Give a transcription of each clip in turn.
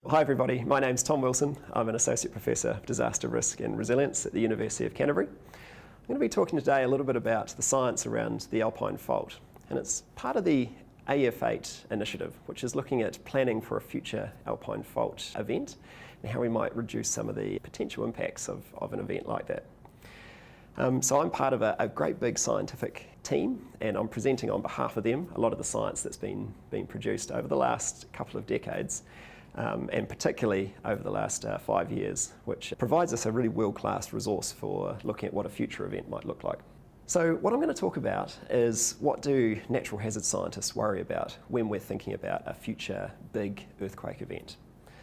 Hi everybody, my name's Tom Wilson. I'm an Associate Professor of Disaster Risk and Resilience at the University of Canterbury. I'm going to be talking today a little bit about the science around the Alpine Fault, and it's part of the AF8 initiative, which is looking at planning for a future Alpine Fault event and how we might reduce some of the potential impacts of an event like that. So I'm part of a great big scientific team, and I'm presenting on behalf of them a lot of the science that's been produced over the last couple of decades. And particularly over the last 5 years, which provides us a really world-class resource for looking at what a future event might look like. So what I'm going to talk about is what do natural hazard scientists worry about when we're thinking about a future big earthquake event.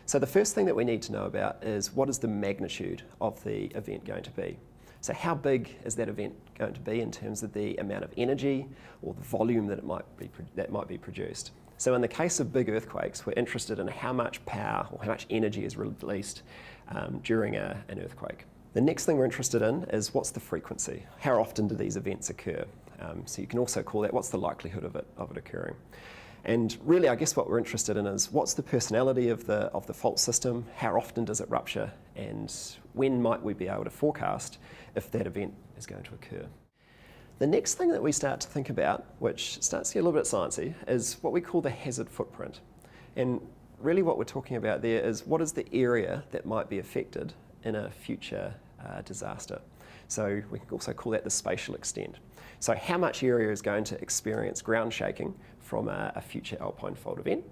So the first thing that we need to know about is what is the magnitude of the event going to be. So how big is that event going to be in terms of the amount of energy or the volume that might be produced. So in the case of big earthquakes, we're interested in how much power or how much energy is released during an earthquake. The next thing we're interested in is what's the frequency? How often do these events occur? So you can also call that what's the likelihood of it occurring. And really, I guess what we're interested in is what's the personality of the fault system, how often does it rupture, and when might we be able to forecast if that event is going to occur. The next thing that we start to think about, which starts to get a little bit sciencey, is what we call the hazard footprint. And really what we're talking about there is what is the area that might be affected in a future disaster. So we can also call that the spatial extent. So how much area is going to experience ground shaking from a future Alpine Fault event?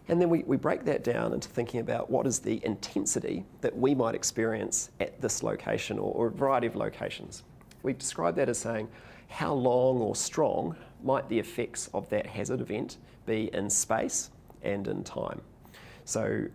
And then we break that down into thinking about what is the intensity that we might experience at this location or a variety of locations. We describe that as saying, how long or strong might the effects of that hazard event be in space and in time? So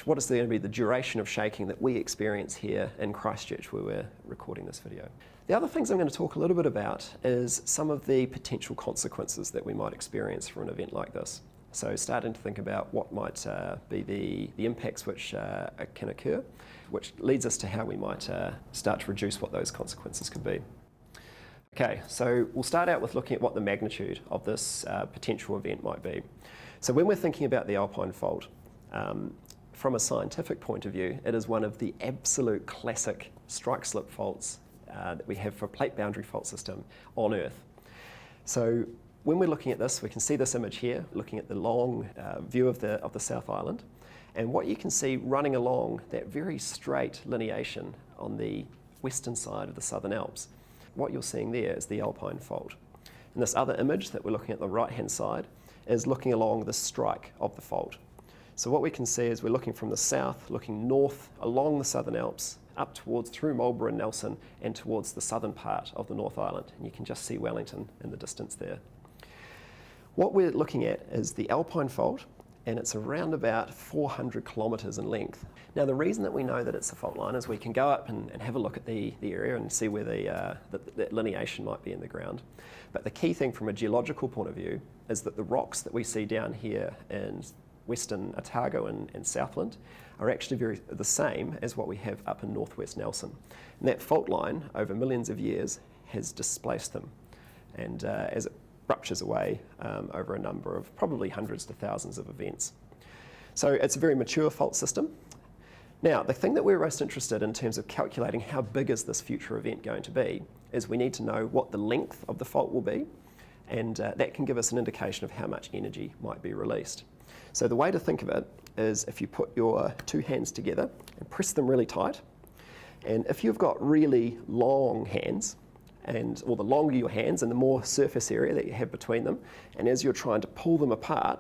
what is going to be the duration of shaking that we experience here in Christchurch where we're recording this video? The other things I'm going to talk a little bit about is some of the potential consequences that we might experience for an event like this. So starting to think about what might be the impacts which can occur, which leads us to how we might start to reduce what those consequences could be. Okay, so we'll start out with looking at what the magnitude of this potential event might be. So when we're thinking about the Alpine Fault, from a scientific point of view, it is one of the absolute classic strike-slip faults that we have for a plate boundary fault system on Earth. So when we're looking at this, we can see this image here, looking at the long view of the South Island. And what you can see running along that very straight lineation on the western side of the Southern Alps, what you're seeing there is the Alpine Fault. And this other image that we're looking at the right-hand side is looking along the strike of the fault. So what we can see is we're looking from the south, looking north along the Southern Alps, up towards through Marlborough and Nelson, and towards the southern part of the North Island. And you can just see Wellington in the distance there. What we're looking at is the Alpine Fault, and it's around about 400 kilometres in length. Now the reason that we know that it's a fault line is we can go up and have a look at the area and see where that lineation might be in the ground. But the key thing from a geological point of view is that the rocks that we see down here in Western Otago and Southland are actually the same as what we have up in northwest Nelson. And that fault line over millions of years has displaced them. And as it ruptures away over a number of probably hundreds to thousands of events. So it's a very mature fault system. Now, the thing that we're most interested in terms of calculating how big is this future event going to be is we need to know what the length of the fault will be, and that can give us an indication of how much energy might be released. So the way to think of it is if you put your two hands together and press them really tight, and if you've got really long hands, or the longer your hands and the more surface area that you have between them, and as you're trying to pull them apart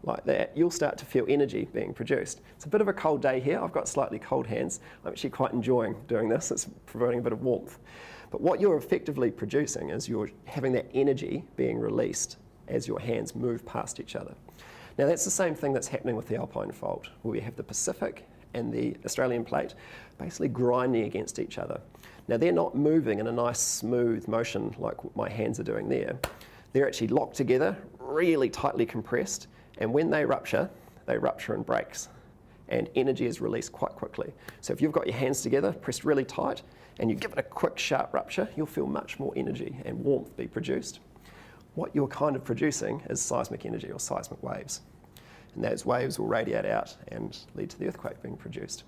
like that, you'll start to feel energy being produced. It's a bit of a cold day here. I've got slightly cold hands. I'm actually quite enjoying doing this. It's providing a bit of warmth. But what you're effectively producing is you're having that energy being released as your hands move past each other. Now that's the same thing that's happening with the Alpine Fault, where we have the Pacific and the Australian plate basically grinding against each other. Now they're not moving in a nice smooth motion like my hands are doing there. They're actually locked together, really tightly compressed, and when they rupture in breaks, and energy is released quite quickly. So if you've got your hands together, pressed really tight, and you give it a quick sharp rupture, you'll feel much more energy and warmth be produced. What you're kind of producing is seismic energy or seismic waves. and those waves will radiate out and lead to the earthquake being produced.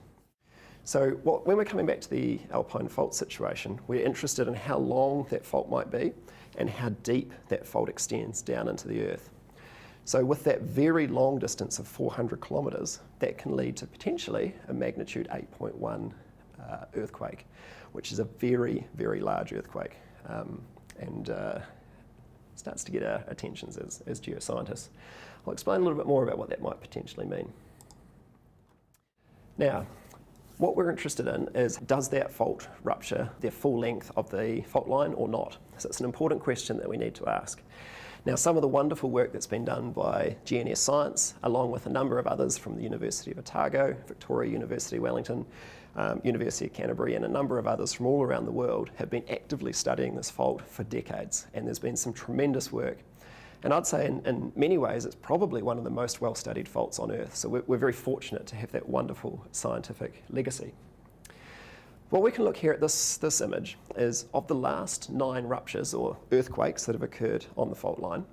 So when we're coming back to the alpine fault situation, we're interested in how long that fault might be and how deep that fault extends down into the earth. So with that very long distance of 400 kilometres, that can lead to potentially a magnitude 8.1 earthquake, which is a very, very large earthquake, and starts to get our attentions as geoscientists. I'll explain a little bit more about what that might potentially mean. Now, what we're interested in is, does that fault rupture the full length of the fault line or not? So it's an important question that we need to ask. Now, some of the wonderful work that's been done by GNS Science, along with a number of others from the University of Otago, Victoria University Wellington, University of Canterbury, and a number of others from all around the world, have been actively studying this fault for decades, and there's been some tremendous work. And I'd say in many ways it's probably one of the most well-studied faults on Earth, so we're very fortunate to have that wonderful scientific legacy. What we can look here at this image is, of the last 9 ruptures or earthquakes that have occurred on the fault line,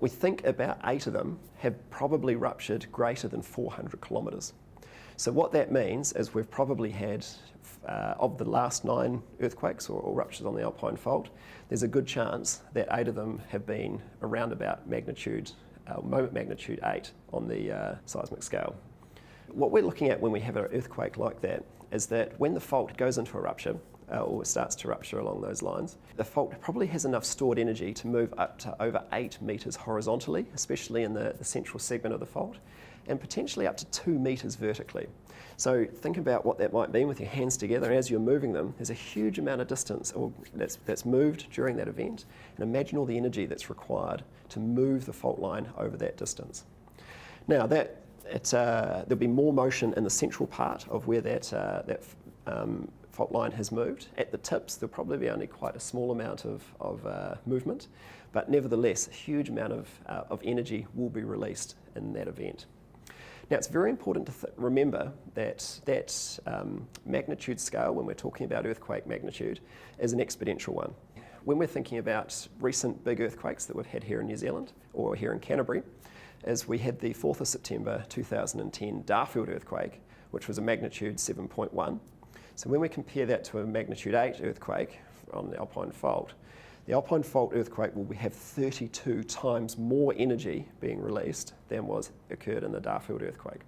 we think about 8 of them have probably ruptured greater than 400 kilometres. So what that means is we've probably had, of the last 9 earthquakes or ruptures on the alpine fault, there's a good chance that 8 of them have been around about moment magnitude 8 on the seismic scale. What we're looking at when we have an earthquake like that is that when the fault goes into a rupture, or starts to rupture along those lines, the fault probably has enough stored energy to move up to over 8 metres horizontally, especially in the central segment of the fault, and potentially up to 2 metres vertically. So think about what that might mean with your hands together, and as you're moving them, there's a huge amount of distance that's moved during that event, and imagine all the energy that's required to move the fault line over that distance. Now, there'll be more motion in the central part of where that fault line has moved. At the tips, there'll probably be only quite a small amount of movement, but nevertheless, a huge amount of energy will be released in that event. Now, it's very important to remember that magnitude scale, when we're talking about earthquake magnitude, is an exponential one. When we're thinking about recent big earthquakes that we've had here in New Zealand or here in Canterbury, is we had the 4th of September 2010 Darfield earthquake, which was a magnitude 7.1. So when we compare that to a magnitude 8 earthquake on the alpine fault earthquake will have 32 times more energy being released than occurred in the Darfield earthquake.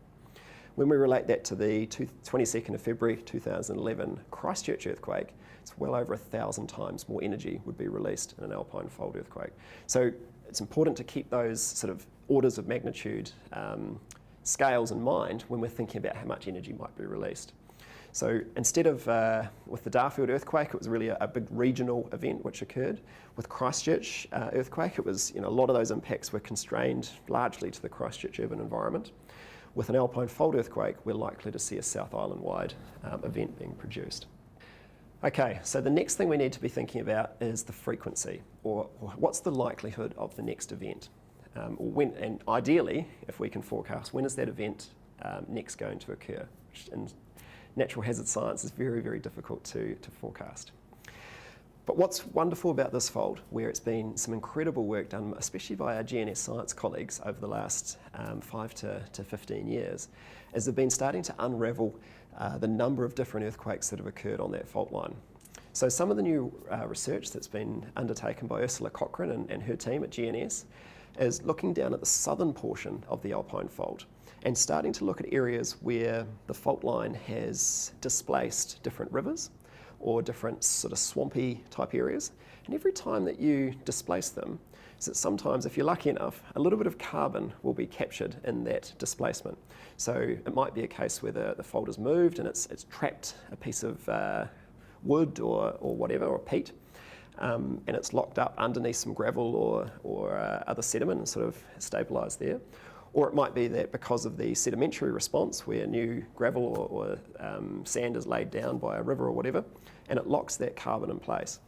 When we relate that to the 22nd of February 2011 Christchurch earthquake, it's well over 1,000 times more energy would be released in an alpine fault earthquake. So it's important to keep those sort of orders of magnitude scales in mind when we're thinking about how much energy might be released. So instead of, with the Darfield earthquake, it was really a big regional event which occurred. With Christchurch earthquake, it was, a lot of those impacts were constrained largely to the Christchurch urban environment. With an alpine fault earthquake, we're likely to see a South Island-wide event being produced. Okay, so the next thing we need to be thinking about is the frequency, or what's the likelihood of the next event? Or when, and ideally, if we can forecast, when is that event next going to occur? Which in natural hazard science is very, very difficult to forecast. But what's wonderful about this fault, where it's been some incredible work done, especially by our GNS Science colleagues over the last 5 to 15 years, is they've been starting to unravel the number of different earthquakes that have occurred on that fault line. So some of the new research that's been undertaken by Ursula Cochrane and her team at GNS is looking down at the southern portion of the alpine fault and starting to look at areas where the fault line has displaced different rivers or different sort of swampy type areas. And every time that you displace them, is that sometimes, if you're lucky enough, a little bit of carbon will be captured in that displacement. So it might be a case where the fault has moved and it's trapped a piece of wood or whatever, or peat, and it's locked up underneath some gravel or other sediment and sort of stabilised there. Or it might be that because of the sedimentary response, where new gravel or sand is laid down by a river or whatever, and it locks that carbon in place.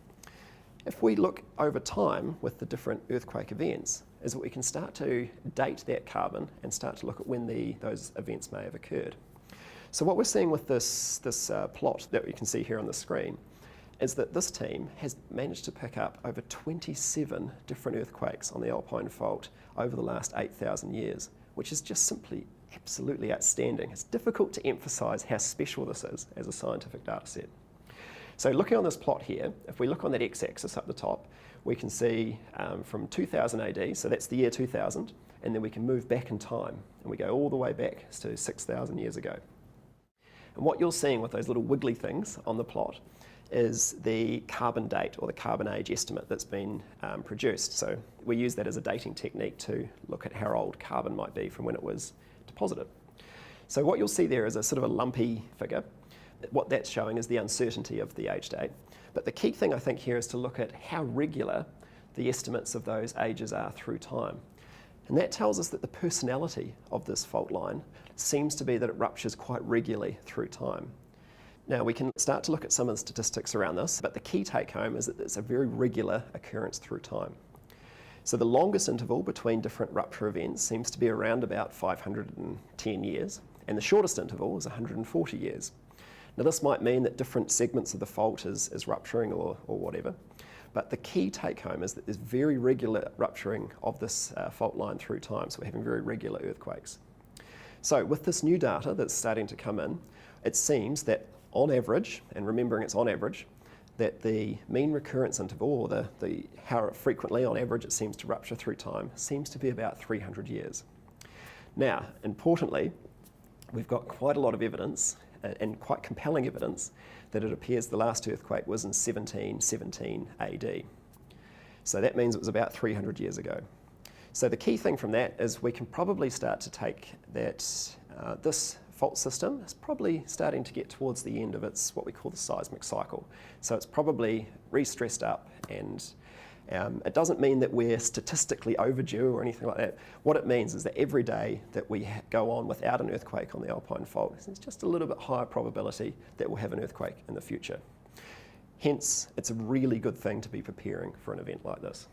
If we look over time with the different earthquake events, is that we can start to date that carbon and start to look at when those events may have occurred. So what we're seeing with this plot that we can see here on the screen is that this team has managed to pick up over 27 different earthquakes on the alpine fault over the last 8,000 years, which is just simply absolutely outstanding. It's difficult to emphasize how special this is as a scientific data set. So looking on this plot here, if we look on that x-axis up the top, we can see from 2000 AD, so that's the year 2000, and then we can move back in time, and we go all the way back to 6,000 years ago. And what you're seeing with those little wiggly things on the plot is the carbon date or the carbon age estimate that's been produced. So we use that as a dating technique to look at how old carbon might be from when it was deposited. So what you'll see there is a sort of a lumpy figure. What that's showing is the uncertainty of the age date. But the key thing I think here is to look at how regular the estimates of those ages are through time. And that tells us that the personality of this fault line seems to be that it ruptures quite regularly through time. Now we can start to look at some of the statistics around this, but the key take home is that it's a very regular occurrence through time. So the longest interval between different rupture events seems to be around about 510 years, and the shortest interval is 140 years. Now this might mean that different segments of the fault is rupturing or whatever, but the key take home is that there's very regular rupturing of this fault line through time, so we're having very regular earthquakes. So with this new data that's starting to come in, it seems that on average, and remembering it's on average, that the mean recurrence interval, or how frequently on average it seems to rupture through time, seems to be about 300 years. Now, importantly, we've got quite a lot of evidence, and quite compelling evidence, that it appears the last earthquake was in 1717 AD. So that means it was about 300 years ago. So the key thing from that is we can probably start to take that this fault system is probably starting to get towards the end of its what we call the seismic cycle. So it's probably re-stressed up, and it doesn't mean that we're statistically overdue or anything like that. What it means is that every day that we go on without an earthquake on the Alpine Fault, there's just a little bit higher probability that we'll have an earthquake in the future. Hence, it's a really good thing to be preparing for an event like this.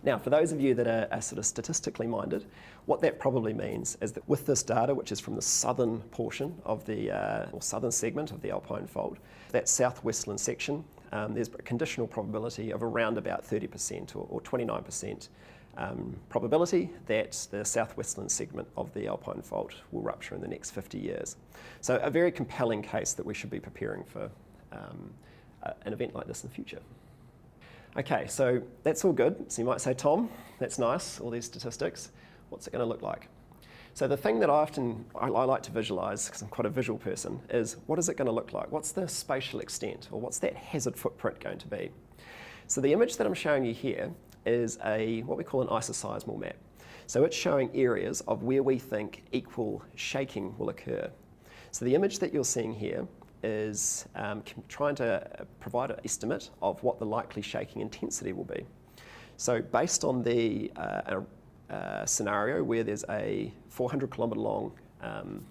Now, for those of you that are sort of statistically minded, what that probably means is that with this data, which is from the southern portion of the, or southern segment of the Alpine Fault, that southwestern section, there's a conditional probability of around about 30% or 29% probability that the southwestern segment of the Alpine Fault will rupture in the next 50 years. So a very compelling case that we should be preparing for an event like this in the future. Okay, so that's all good. So you might say, Tom, that's nice, all these statistics. What's it going to look like? So the thing that I like to visualize, because I'm quite a visual person, is what is it going to look like? What's the spatial extent, or what's that hazard footprint going to be? So the image that I'm showing you here is what we call an isoseismal map. So it's showing areas of where we think equal shaking will occur. So the image that you're seeing here is trying to provide an estimate of what the likely shaking intensity will be. So based on the scenario where there's a 400 kilometre long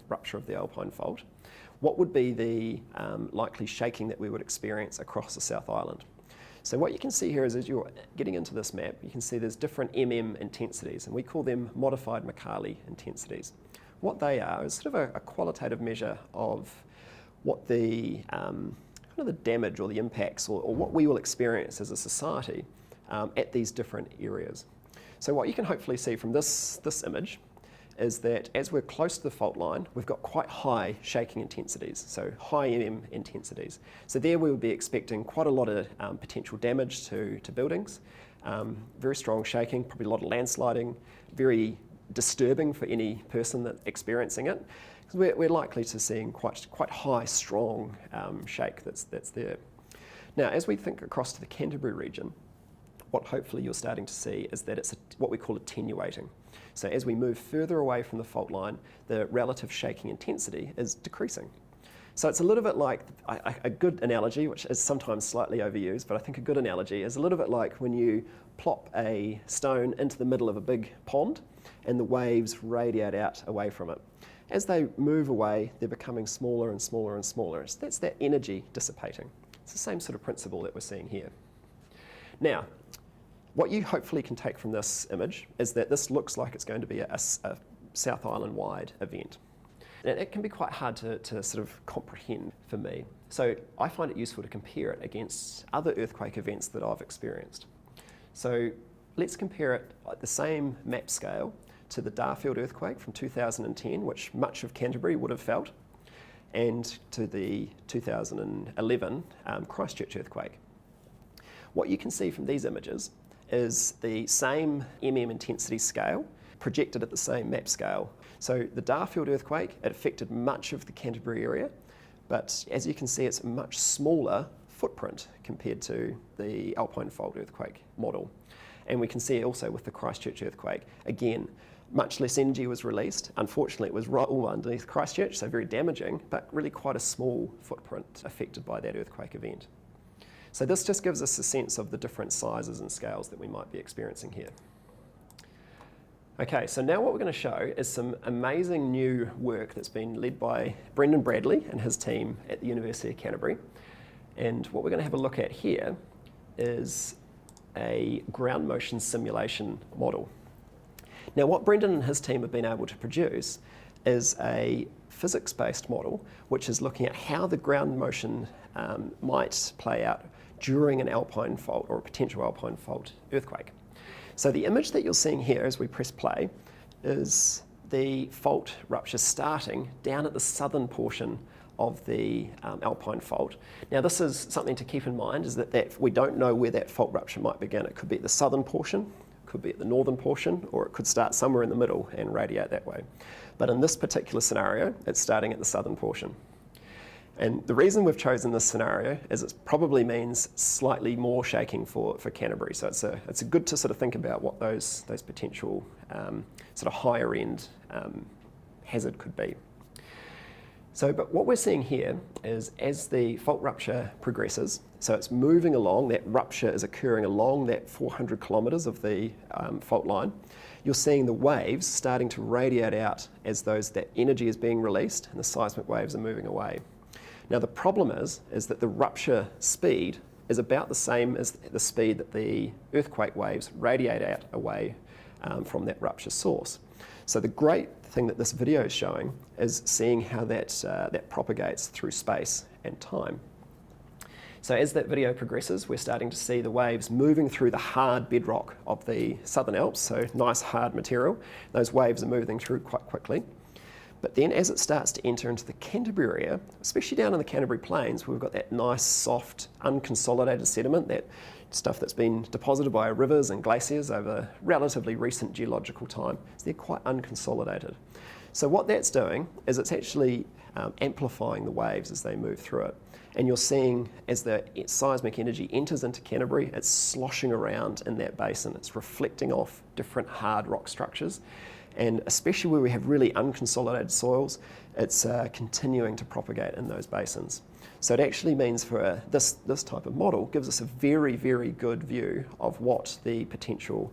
rupture of the Alpine Fault, what would be the likely shaking that we would experience across the South Island? So what you can see here is as you're getting into this map, you can see there's different intensities, and we call them modified Mercalli intensities. What they are is sort of a qualitative measure of what the kind of the damage or the impacts or what we will experience as a society at these different areas. So what you can hopefully see from this image is that as we're close to the fault line, we've got quite high shaking intensities, so high intensities. So there we would be expecting quite a lot of potential damage to buildings, very strong shaking, probably a lot of landsliding, very disturbing for any person that's experiencing it. We're likely to seeing quite high, strong shake that's there. Now, as we think across to the Canterbury region, what hopefully you're starting to see is that it's what we call attenuating. So as we move further away from the fault line, the relative shaking intensity is decreasing. So it's a little bit like a good analogy, which is sometimes slightly overused, but I think a good analogy is a little bit like when you plop a stone into the middle of a big pond and the waves radiate out away from it. As they move away, they're becoming smaller and smaller and smaller. So that's that energy dissipating. It's the same sort of principle that we're seeing here. Now, what you hopefully can take from this image is that this looks like it's going to be a South Island-wide event. And it can be quite hard to sort of comprehend for me. So I find it useful to compare it against other earthquake events that I've experienced. So let's compare it at the same map scale to the Darfield earthquake from 2010, which much of Canterbury would have felt, and to the 2011 Christchurch earthquake. What you can see from these images is the same intensity scale projected at the same map scale. So the Darfield earthquake, it affected much of the Canterbury area, but as you can see, it's a much smaller footprint compared to the Alpine Fault earthquake model. And we can see also with the Christchurch earthquake, again, much less energy was released. Unfortunately, it was right all underneath Christchurch, so very damaging, but really quite a small footprint affected by that earthquake event. So this just gives us a sense of the different sizes and scales that we might be experiencing here. Okay, so now what we're going to show is some amazing new work that's been led by Brendan Bradley and his team at the University of Canterbury. And what we're going to have a look at here is a ground motion simulation model. Now, what Brendan and his team have been able to produce is a physics-based model which is looking at how the ground motion might play out during an alpine fault or a potential alpine fault earthquake. So the image that you're seeing here as we press play is the fault rupture starting down at the southern portion of the alpine fault. Now this is something to keep in mind, is that we don't know where that fault rupture might begin. It could be at the southern portion, could be at the northern portion, or it could start somewhere in the middle and radiate that way. But in this particular scenario, it's starting at the southern portion. And the reason we've chosen this scenario is it probably means slightly more shaking for Canterbury. So it's good to sort of think about what those potential sort of higher end hazard could be. So, but what we're seeing here is as the fault rupture progresses, so it's moving along, that rupture is occurring along that 400 kilometres of the fault line, you're seeing the waves starting to radiate out as that energy is being released and the seismic waves are moving away. Now the problem is that the rupture speed is about the same as the speed that the earthquake waves radiate out away from that rupture source. So the great thing that this video is showing is seeing how that propagates through space and time. So as that video progresses, we're starting to see the waves moving through the hard bedrock of the Southern Alps, so nice hard material. Those waves are moving through quite quickly. But then as it starts to enter into the Canterbury area, especially down in the Canterbury Plains, where we've got that nice, soft, unconsolidated sediment, that stuff that's been deposited by rivers and glaciers over relatively recent geological time, so they're quite unconsolidated. So what that's doing is it's actually amplifying the waves as they move through it. And you're seeing as the seismic energy enters into Canterbury, it's sloshing around in that basin. It's reflecting off different hard rock structures. And especially where we have really unconsolidated soils, it's continuing to propagate in those basins. So it actually means for this type of model gives us a very, very good view of what the potential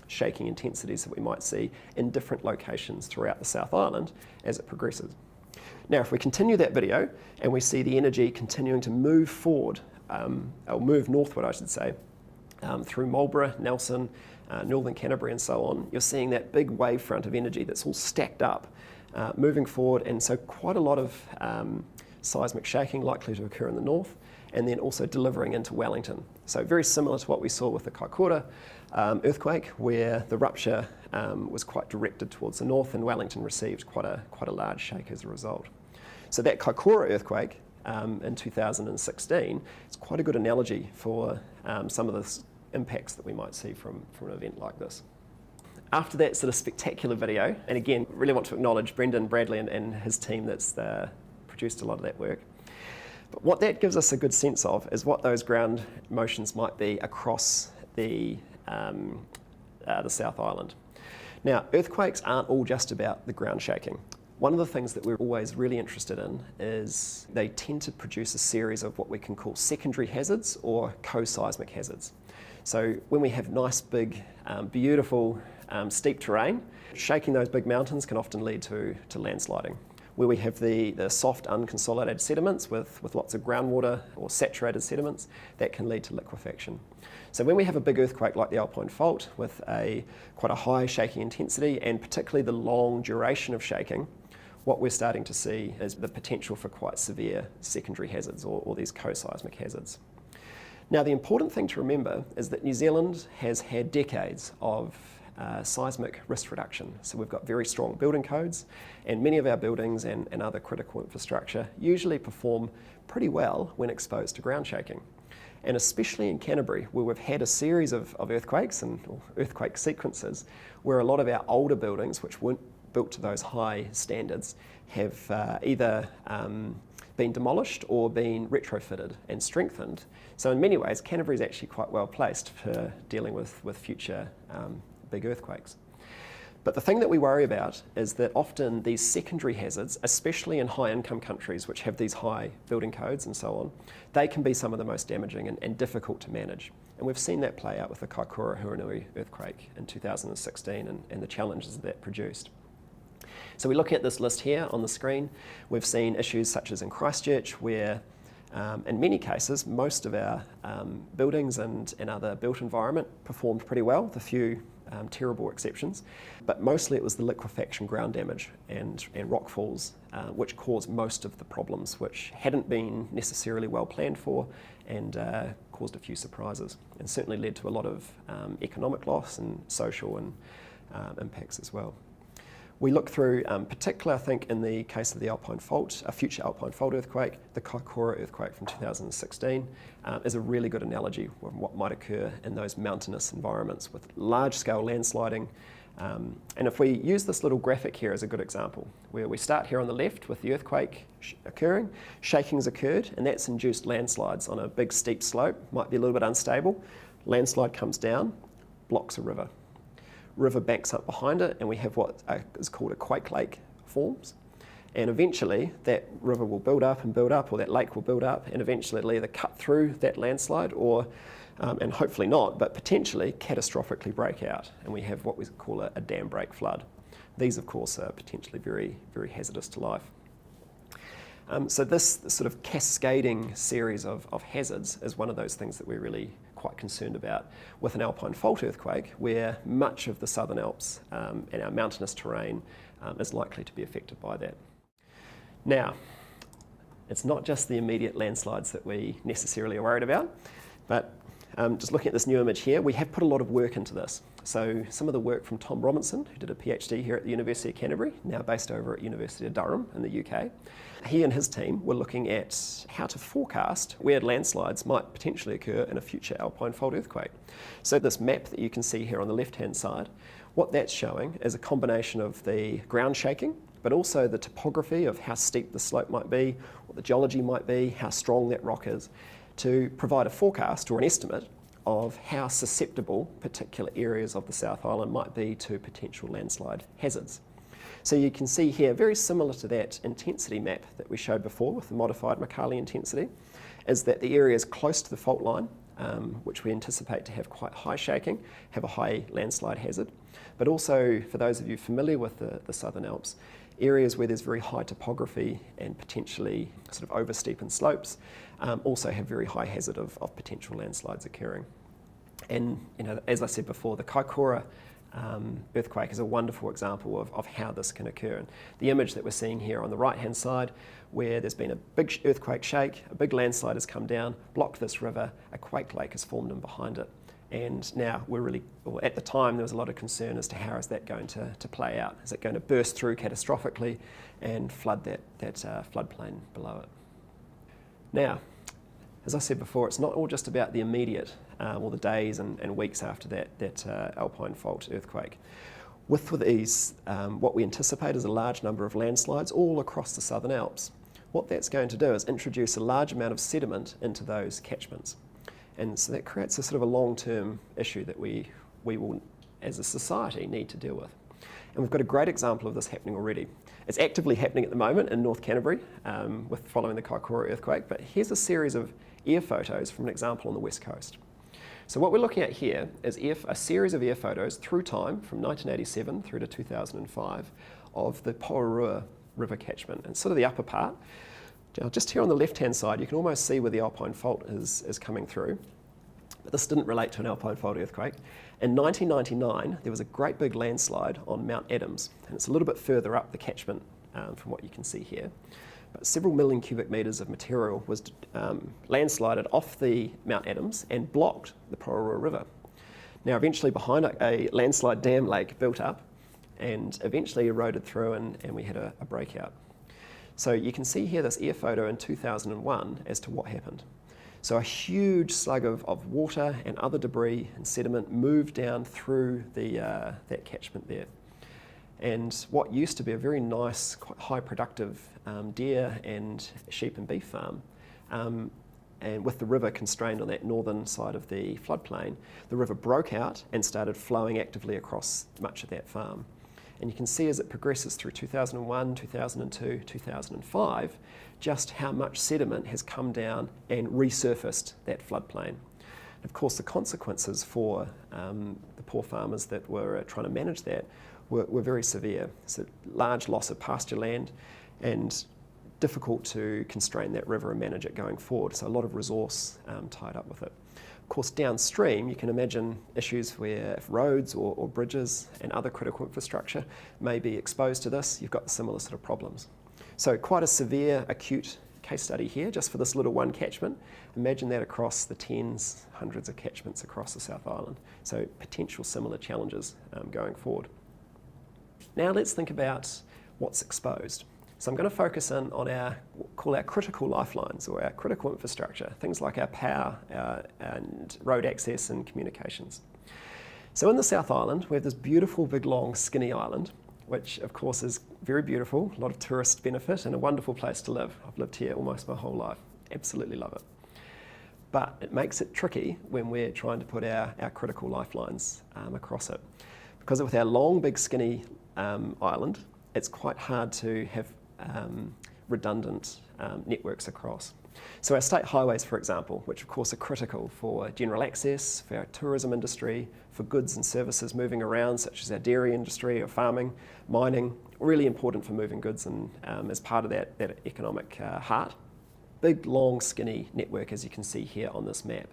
shaking intensities that we might see in different locations throughout the South Island as it progresses. Now, if we continue that video and we see the energy continuing to move forward, or move northward, I should say, through Marlborough, Nelson, Northern Canterbury and so on, you're seeing that big wave front of energy that's all stacked up, moving forward, and so quite a lot of seismic shaking likely to occur in the north, and then also delivering into Wellington. So very similar to what we saw with the Kaikoura earthquake, where the rupture was quite directed towards the north, and Wellington received quite a large shake as a result. So that Kaikoura earthquake in 2016 is quite a good analogy for some of the impacts that we might see from an event like this. After that sort of spectacular video, and again, really want to acknowledge Brendan Bradley and his team that's produced a lot of that work. But what that gives us a good sense of is what those ground motions might be across the South Island. Now, earthquakes aren't all just about the ground shaking. One of the things that we're always really interested in is they tend to produce a series of what we can call secondary hazards or co-seismic hazards. So when we have nice, big, beautiful, steep terrain, shaking those big mountains can often lead to landsliding. Where we have the soft, unconsolidated sediments with lots of groundwater or saturated sediments, that can lead to liquefaction. So when we have a big earthquake like the Alpine Fault with quite a high shaking intensity and particularly the long duration of shaking, what we're starting to see is the potential for quite severe secondary hazards or these co-seismic hazards. Now, the important thing to remember is that New Zealand has had decades of seismic risk reduction. So we've got very strong building codes, and many of our buildings and other critical infrastructure usually perform pretty well when exposed to ground shaking. And especially in Canterbury, where we've had a series of earthquakes or earthquake sequences, where a lot of our older buildings, which weren't built to those high standards, have either been demolished or been retrofitted and strengthened. So in many ways, Canterbury is actually quite well placed for dealing with future big earthquakes. But the thing that we worry about is that often these secondary hazards, especially in high-income countries which have these high building codes and so on, they can be some of the most damaging and difficult to manage. And we've seen that play out with the Kaikoura-Huranui earthquake in 2016 and the challenges that produced. So we look at this list here on the screen. We've seen issues such as in Christchurch, where in many cases, most of our buildings and other built environment performed pretty well, with a few terrible exceptions. But mostly it was the liquefaction ground damage and rockfalls which caused most of the problems, which hadn't been necessarily well planned for and caused a few surprises, and certainly led to a lot of economic loss and social and impacts as well. We look through, particularly I think in the case of the Alpine Fault, a future Alpine Fault earthquake, the Kaikoura earthquake from 2016 is a really good analogy of what might occur in those mountainous environments with large-scale landsliding. And if we use this little graphic here as a good example, where we start here on the left with the earthquake occurring, shaking's occurred, and that's induced landslides on a big steep slope, might be a little bit unstable. Landslide comes down, blocks a river. River banks up behind it, and we have what is called a quake lake forms. And eventually that river will build up, or that lake will build up, and eventually it'll either cut through that landslide or, and hopefully not, but potentially catastrophically break out. And we have what we call a dam break flood. These, of course, are potentially very, very hazardous to life. So this sort of cascading series of hazards is one of those things that we're really quite concerned about with an Alpine Fault earthquake, where much of the Southern Alps and our mountainous terrain is likely to be affected by that. Now, it's not just the immediate landslides that we necessarily are worried about, but just looking at this new image here, we have put a lot of work into this. So some of the work from Tom Robinson, who did a PhD here at the University of Canterbury, now based over at University of Durham in the UK. He and his team were looking at how to forecast where landslides might potentially occur in a future Alpine Fault earthquake. So this map that you can see here on the left-hand side, what that's showing is a combination of the ground shaking, but also the topography of how steep the slope might be, what the geology might be, how strong that rock is, to provide a forecast or an estimate of how susceptible particular areas of the South Island might be to potential landslide hazards. So you can see here, very similar to that intensity map that we showed before with the modified Mercalli intensity, is that the areas close to the fault line, which we anticipate to have quite high shaking, have a high landslide hazard. But also, for those of you familiar with the Southern Alps, areas where there's very high topography and potentially sort of over-steepened slopes also have very high hazard of potential landslides occurring. And as I said before, the Kaikoura earthquake is a wonderful example of how this can occur. And the image that we're seeing here on the right-hand side, where there's been a big earthquake shake, a big landslide has come down, blocked this river, a quake lake has formed in behind it. And now at the time there was a lot of concern as to how is that going to play out. Is it going to burst through catastrophically and flood that floodplain below it? Now, as I said before, it's not all just about the immediate or the days and weeks after that Alpine Fault earthquake. With these, what we anticipate is a large number of landslides all across the Southern Alps. What that's going to do is introduce a large amount of sediment into those catchments. And so that creates a sort of a long-term issue that we will, as a society, need to deal with. And we've got a great example of this happening already. It's actively happening at the moment in North Canterbury following the Kaikoura earthquake, but here's a series of air photos from an example on the west coast. So what we're looking at here is a series of air photos through time from 1987 through to 2005 of the Pororua River catchment, and sort of the upper part. Now, just here on the left-hand side, you can almost see where the Alpine Fault is coming through. But this didn't relate to an Alpine Fault earthquake. In 1999, there was a great big landslide on Mount Adams, and it's a little bit further up the catchment from what you can see here. But several million cubic metres of material was landslided off the Mount Adams and blocked the Pororua River. Now eventually behind it, a landslide dam lake built up and eventually eroded through and we had a breakout. So you can see here this air photo in 2001 as to what happened. So a huge slug of water and other debris and sediment moved down through that catchment there. And what used to be a very nice, quite high productive deer and sheep and beef farm, and with the river constrained on that northern side of the floodplain, the river broke out and started flowing actively across much of that farm. And you can see as it progresses through 2001, 2002, 2005, just how much sediment has come down and resurfaced that floodplain. Of course, the consequences for the poor farmers that were trying to manage that were very severe. So large loss of pasture land and difficult to constrain that river and manage it going forward. So a lot of resource tied up with it. Of course, downstream, you can imagine issues where if roads or bridges and other critical infrastructure may be exposed to this, you've got similar sort of problems. So quite a severe, acute case study here, just for this little one catchment. Imagine that across the tens, hundreds of catchments across the South Island. So potential similar challenges going forward. Now let's think about what's exposed. So I'm going to focus in on our critical lifelines or our critical infrastructure, things like our power and road access and communications. So in the South Island, we have this beautiful, big, long, skinny island, which of course is very beautiful, a lot of tourist benefit and a wonderful place to live. I've lived here almost my whole life, absolutely love it. But it makes it tricky when we're trying to put our critical lifelines across it. Because with our long, big, skinny island, it's quite hard to have redundant networks across. So our state highways, for example, which of course are critical for general access, for our tourism industry, for goods and services moving around, such as our dairy industry or farming, mining, really important for moving goods and as part of that economic heart. Big, long, skinny network, as you can see here on this map.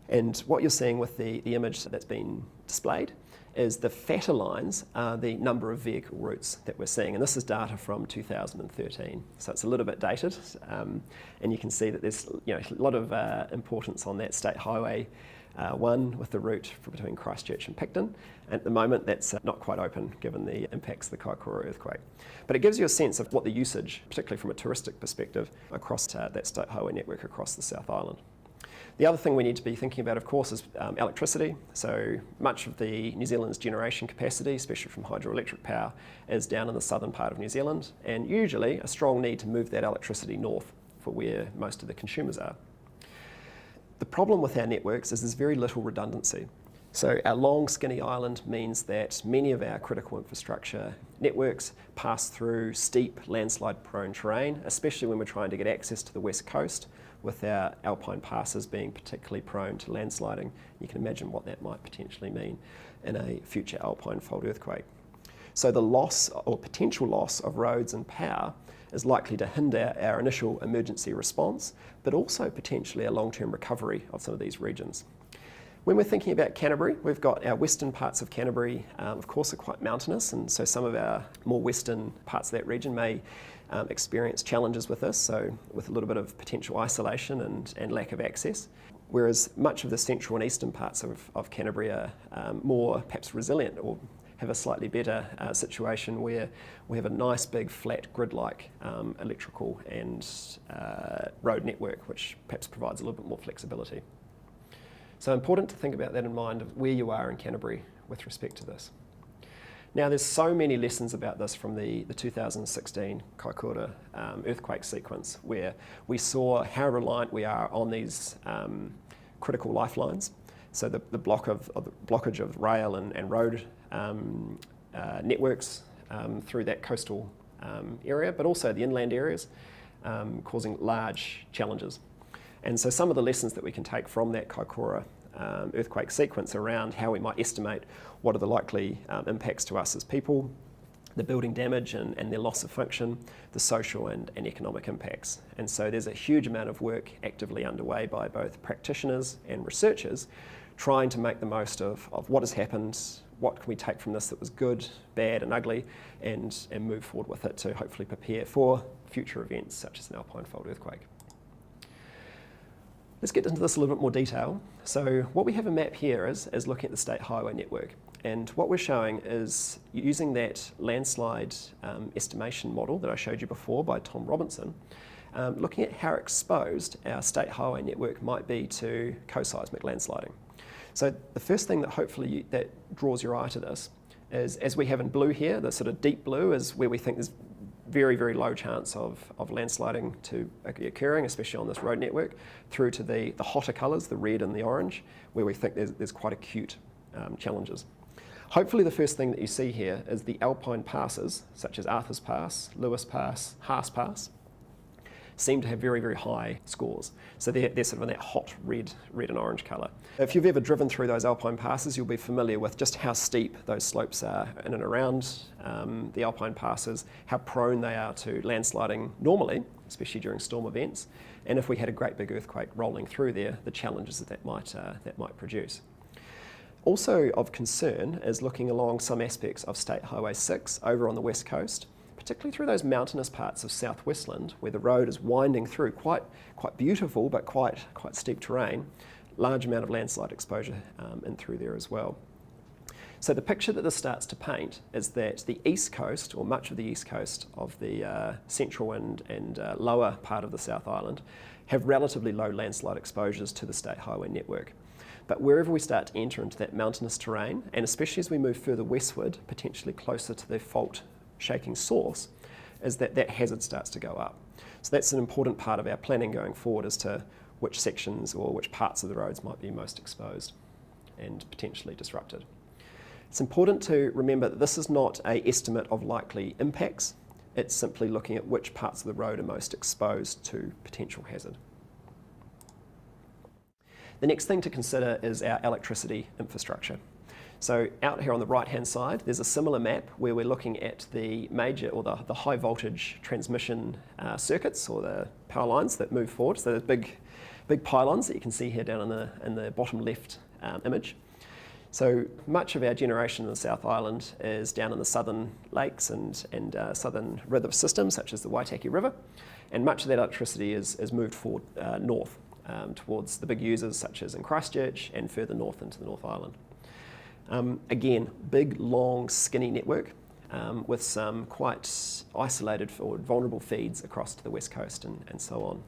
And what you're seeing with the image that's been displayed is the fatter lines are the number of vehicle routes that we're seeing. And this is data from 2013. So it's a little bit dated. And you can see that there's a lot of importance on that State Highway 1 with the route between Christchurch and Picton. And at the moment, that's not quite open given the impacts of the Kaikoura earthquake. But it gives you a sense of what the usage, particularly from a touristic perspective, across that State Highway network across the South Island. The other thing we need to be thinking about, of course, is electricity. So much of the New Zealand's generation capacity, especially from hydroelectric power, is down in the southern part of New Zealand, and usually a strong need to move that electricity north for where most of the consumers are. The problem with our networks is there's very little redundancy. So our long, skinny island means that many of our critical infrastructure networks pass through steep, landslide-prone terrain, especially when we're trying to get access to the west coast, with our alpine passes being particularly prone to landsliding. You can imagine what that might potentially mean in a future alpine fault earthquake. So the loss or potential loss of roads and power is likely to hinder our initial emergency response, but also potentially a long-term recovery of some of these regions. When we're thinking about Canterbury, we've got our western parts of Canterbury, of course, are quite mountainous, and so some of our more western parts of that region may experience challenges with this, so with a little bit of potential isolation and lack of access. Whereas much of the central and eastern parts of Canterbury are more perhaps resilient or have a slightly better situation where we have a nice big flat grid-like electrical and road network, which perhaps provides a little bit more flexibility. So important to think about that in mind of where you are in Canterbury with respect to this. Now there's so many lessons about this from the 2016 Kaikoura earthquake sequence, where we saw how reliant we are on these critical lifelines. So the blockage of rail and road networks through that coastal area, but also the inland areas, causing large challenges. And so some of the lessons that we can take from that Kaikoura earthquake sequence around how we might estimate what are the likely impacts to us as people, the building damage and their loss of function, the social and economic impacts. And so there's a huge amount of work actively underway by both practitioners and researchers trying to make the most of what has happened, what can we take from this that was good, bad and ugly, and move forward with it to hopefully prepare for future events such as an alpine fault earthquake. Let's get into this a little bit more detail. So what we have a map here is looking at the state highway network. And what we're showing is using that landslide estimation model that I showed you before by Tom Robinson, looking at how exposed our state highway network might be to co-seismic landsliding. So the first thing that hopefully that draws your eye to this is, as we have in blue here, the sort of deep blue is where we think there's very, very low chance of landsliding to occurring, especially on this road network, through to the hotter colours, the red and the orange, where we think there's quite acute challenges. Hopefully the first thing that you see here is the alpine passes, such as Arthur's Pass, Lewis Pass, Haas Pass, seem to have very, very high scores. So they're sort of in that hot red and orange colour. If you've ever driven through those alpine passes, you'll be familiar with just how steep those slopes are in and around the alpine passes, how prone they are to landsliding normally, especially during storm events, and if we had a great big earthquake rolling through there, the challenges that might produce. Also of concern is looking along some aspects of State Highway 6 over on the west coast, particularly through those mountainous parts of South Westland, where the road is winding through quite beautiful but quite steep terrain, large amount of landslide exposure in through there as well. So the picture that this starts to paint is that the east coast, or much of the east coast of the central and lower part of the South Island, have relatively low landslide exposures to the state highway network. But wherever we start to enter into that mountainous terrain, and especially as we move further westward, potentially closer to the fault shaking source, is that hazard starts to go up. So that's an important part of our planning going forward as to which sections or which parts of the roads might be most exposed and potentially disrupted. It's important to remember that this is not an estimate of likely impacts. It's simply looking at which parts of the road are most exposed to potential hazard. The next thing to consider is our electricity infrastructure. So out here on the right-hand side, there's a similar map where we're looking at the major or the high voltage transmission circuits or the power lines that move forward. So there's big pylons that you can see here down in the bottom left image. So much of our generation in the South Island is down in the southern lakes and southern river systems, such as the Waitaki River, and much of that electricity is moved forward north towards the big users, such as in Christchurch and further north into the North Island. Again, big, long, skinny network with some quite isolated or vulnerable feeds across to the west coast and so on.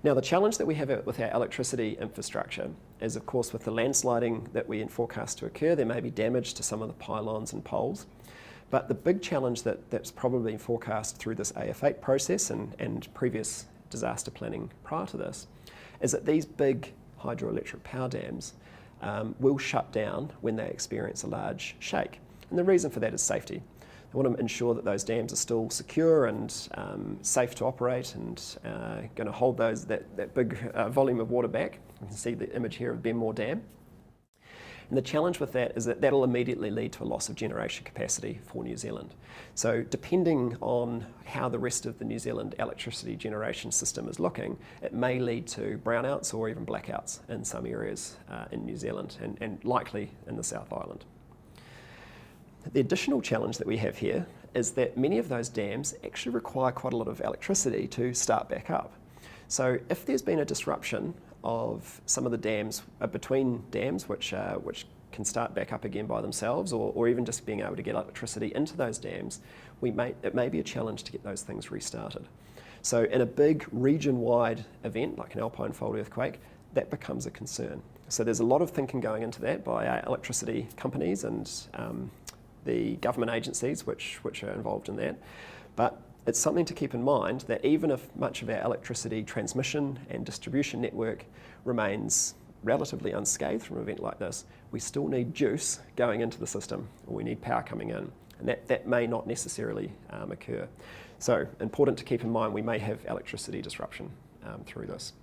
Now, the challenge that we have with our electricity infrastructure is, of course, with the landsliding that we forecast to occur, there may be damage to some of the pylons and poles. But the big challenge that's probably been forecast through this AF8 process and previous disaster planning prior to this is that these big hydroelectric power dams will shut down when they experience a large shake. And the reason for that is safety. They want to ensure that those dams are still secure and safe to operate and going to hold that big volume of water back. You can see the image here of Benmore Dam. And the challenge with that is that that'll immediately lead to a loss of generation capacity for New Zealand. So depending on how the rest of the New Zealand electricity generation system is looking, it may lead to brownouts or even blackouts in some areas in New Zealand and likely in the South Island. The additional challenge that we have here is that many of those dams actually require quite a lot of electricity to start back up. So if there's been a disruption of some of the dams between dams which can start back up again by themselves, or even just being able to get electricity into those dams, it may be a challenge to get those things restarted. So in a big region-wide event like an Alpine Fault earthquake, that becomes a concern. So there's a lot of thinking going into that by our electricity companies and the government agencies which are involved in that. But it's something to keep in mind that even if much of our electricity transmission and distribution network remains relatively unscathed from an event like this, we still need juice going into the system, or we need power coming in, and that may not necessarily occur. So important to keep in mind we may have electricity disruption through this.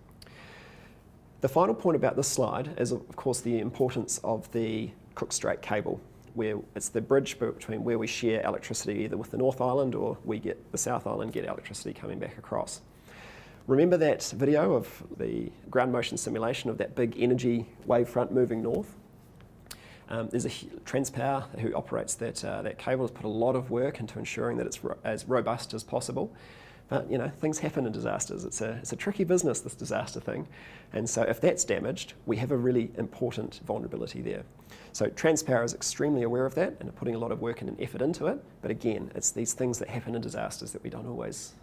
The final point about this slide is, of course, the importance of the Cook Strait cable, where it's the bridge between where we share electricity either with the North Island or the South Island get electricity coming back across. Remember that video of the ground motion simulation of that big energy wavefront moving north? There's a Transpower who operates that cable has put a lot of work into ensuring that it's as robust as possible. But things happen in disasters. It's a tricky business, this disaster thing. And so if that's damaged, we have a really important vulnerability there. So Transpower is extremely aware of that and are putting a lot of work and effort into it. But again, it's these things that happen in disasters that we don't always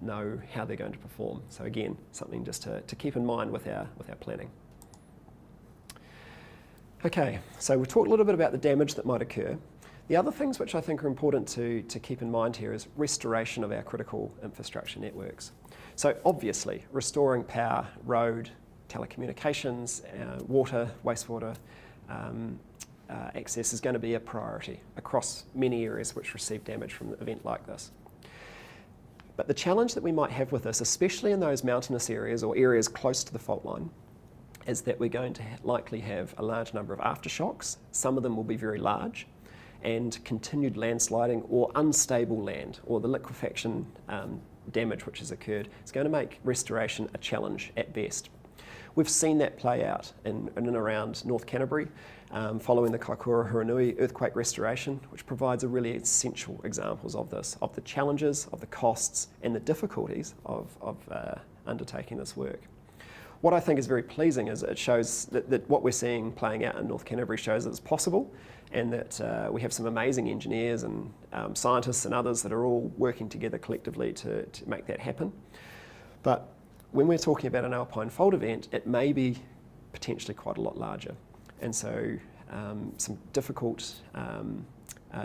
know how they're going to perform. So again, something just to keep in mind with our planning. Okay, so we've talked a little bit about the damage that might occur. The other things which I think are important to keep in mind here is restoration of our critical infrastructure networks. So obviously, restoring power, road, telecommunications, water, wastewater access is going to be a priority across many areas which receive damage from an event like this. But the challenge that we might have with this, especially in those mountainous areas or areas close to the fault line, is that we're going to likely have a large number of aftershocks. Some of them will be very large, and continued landsliding or unstable land, or the liquefaction damage which has occurred, is going to make restoration a challenge at best. We've seen that play out in and around North Canterbury following the Kaikoura-Huranui earthquake restoration, which provides a really essential examples of this, of the challenges, of the costs, and the difficulties of undertaking this work. What I think is very pleasing is it shows that what we're seeing playing out in North Canterbury shows that it's possible, and that we have some amazing engineers and scientists and others that are all working together collectively to make that happen. But when we're talking about an alpine fault event, it may be potentially quite a lot larger. And so some difficult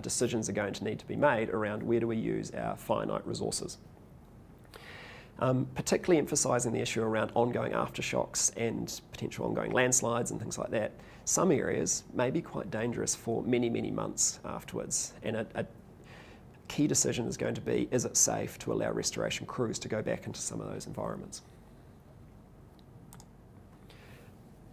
decisions are going to need to be made around where do we use our finite resources. Particularly emphasising the issue around ongoing aftershocks and potential ongoing landslides and things like that. Some areas may be quite dangerous for many, many months afterwards. And a key decision is going to be, is it safe to allow restoration crews to go back into some of those environments?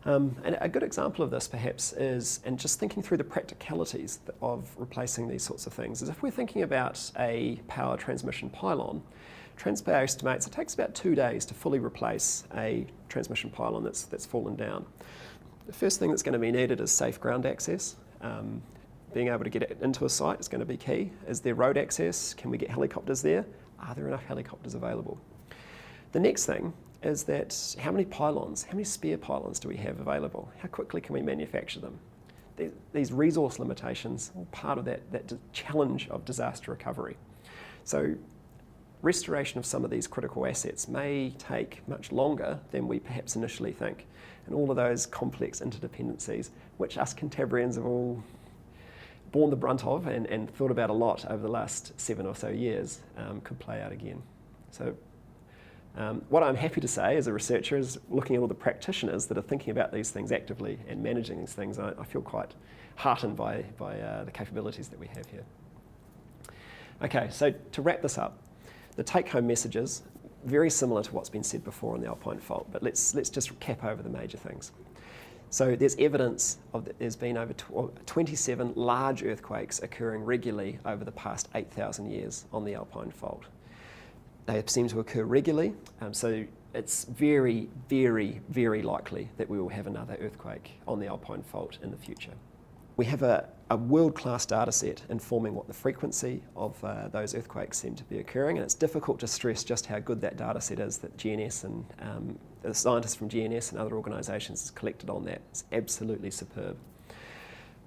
And a good example of this perhaps is, and just thinking through the practicalities of replacing these sorts of things, is if we're thinking about a power transmission pylon, Transpower estimates it takes about 2 days to fully replace a transmission pylon that's fallen down. The first thing that's going to be needed is safe ground access. Being able to get it into a site is going to be key. Is there road access? Can we get helicopters there? Are there enough helicopters available? The next thing is that how many spare pylons do we have available? How quickly can we manufacture them? These resource limitations are part of that challenge of disaster recovery. So restoration of some of these critical assets may take much longer than we perhaps initially think. And all of those complex interdependencies, which us Cantabrians have all borne the brunt of and thought about a lot over the last 7 or so years, could play out again. So what I'm happy to say as a researcher is looking at all the practitioners that are thinking about these things actively and managing these things, I feel quite heartened by the capabilities that we have here. Okay, so to wrap this up, the take-home messages, very similar to what's been said before on the Alpine Fault, but let's just cap over the major things. So there's evidence of that there's been over 27 large earthquakes occurring regularly over the past 8,000 years on the Alpine Fault. They seem to occur regularly, so it's very, very, very likely that we will have another earthquake on the Alpine Fault in the future. We have a world-class data set informing what the frequency of those earthquakes seem to be occurring, and it's difficult to stress just how good that data set is that GNS and the scientists from GNS and other organisations has collected on that. It's absolutely superb.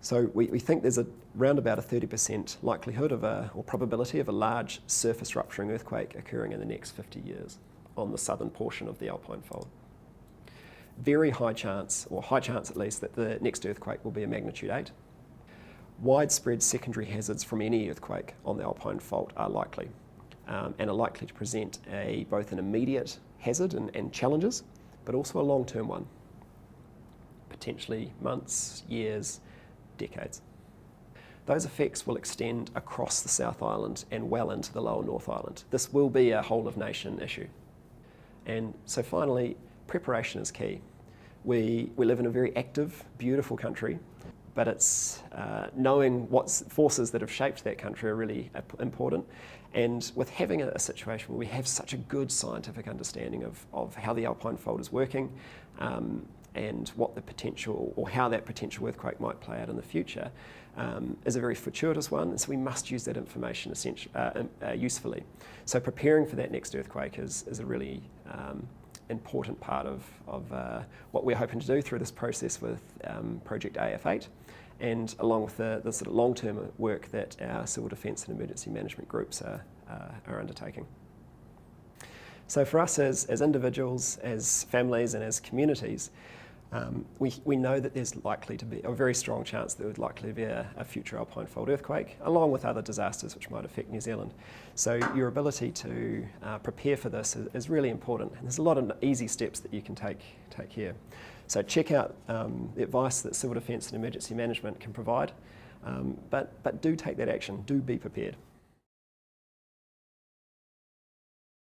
So we think there's around about a 30% likelihood or probability of a large surface rupturing earthquake occurring in the next 50 years on the southern portion of the Alpine Fault. Very high chance, or high chance at least, that the next earthquake will be a magnitude 8. Widespread secondary hazards from any earthquake on the Alpine Fault are likely, and are likely to present both an immediate hazard and challenges, but also a long-term one, potentially months, years, decades. Those effects will extend across the South Island and well into the lower North Island. This will be a whole-of-nation issue. And so finally, preparation is key. We live in a very active, beautiful country, but it's knowing what forces that have shaped that country are really important. And with having a situation where we have such a good scientific understanding of how the Alpine Fault is working, and what the potential or how that potential earthquake might play out in the future is a very fortuitous one, and so we must use that information usefully. So preparing for that next earthquake is a really important part of what we're hoping to do through this process with Project AF8, and along with the sort of long-term work that our civil defence and emergency management groups are undertaking. So for us as individuals, as families and as communities, we know that there's likely to be a very strong chance there would likely be a future alpine fault earthquake, along with other disasters which might affect New Zealand. So your ability to prepare for this is really important. And there's a lot of easy steps that you can take here. So check out the advice that civil defence and emergency management can provide, but do take that action, do be prepared.